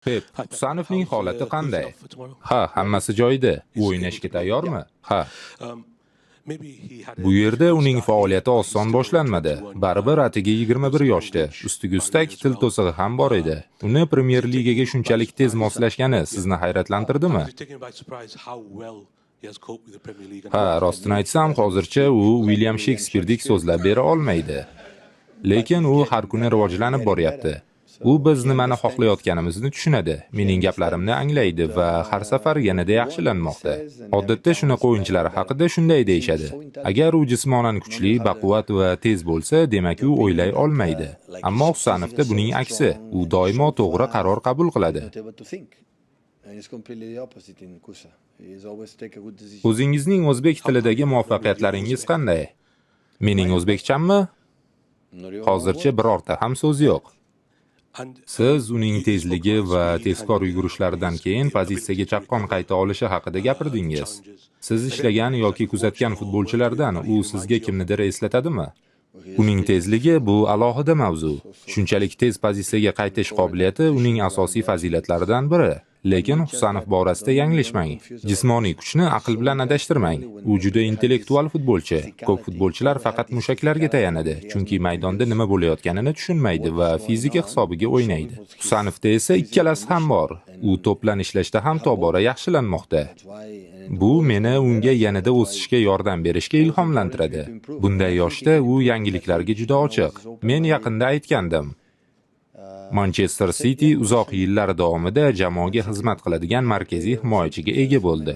Pep, Husanovning holati qanday? Ha, hammasi joyida. U o'ynashga tayyormi? Ha. Bu yerda uning faoliyati oson boshlanmadi. Baribir atiga 21 yoshda. Ustiga ustak til to'sig'i ham bor edi. Uni Premyer Ligaga shunchalik tez moslashgani sizni hayratlantirdimi? Ha, rostini aytsam, hozircha u William Shakespearedek so'zlab bera olmaydi. Lekin u har kuni rivojlanib boryapti. U biz nimani xohlayotganimizni tushunadi, mening gaplarimni anglaydi va har safar yanada yaxshilanmoqda. Odatda shunaqa o'yinchilar haqida shunday deyishadi. Agar u jismonan kuchli, baquvvat va tez bo'lsa, demak u o'ylay olmaydi. Ammo Husanovda buning aksi. U doimo to'g'ri qaror qabul qiladi. O'zingizning o'zbek tilidagi muvaffaqiyatlaringiz qanday? Mening o'zbekchammi? Hozircha birorta ham so'z yo'q. Siz uning tezligi va tezkor yugurishlaridan keyin pozitsiyaga chaqqon qayta olishi haqida gapirdingiz. Siz ishlagan yoki kuzatgan futbolchilardan u sizga kimnidir eslatadimi? Uning tezligi bu alohida mavzu. Shunchalik tez pozitsiyaga qaytish qobiliyati uning asosiy fazilatlaridan biri. Lekin Husanov borasida yanglishmang. Jismoniy kuchni aql bilan adashtirmang. U juda intellektual futbolchi. Ko'p futbolchilar faqat mushaklarga tayanadi, chunki maydonda nima bo'layotganini tushunmaydi va fizika hisobiga o'ynaydi. Husanovda esa ikkalasi ham bor. U to'plan ishlashda ham tobora yaxshilanmoqda. Bu meni unga yanada o'sishga yordam berishga ilhomlantiradi. Bunday yoshda u yangiliklarga juda ochiq. Men yaqinda aytgandim. Manchester City uzoq yillar davomida jamoaga xizmat qiladigan markaziy himoyachiga ega bo'ldi.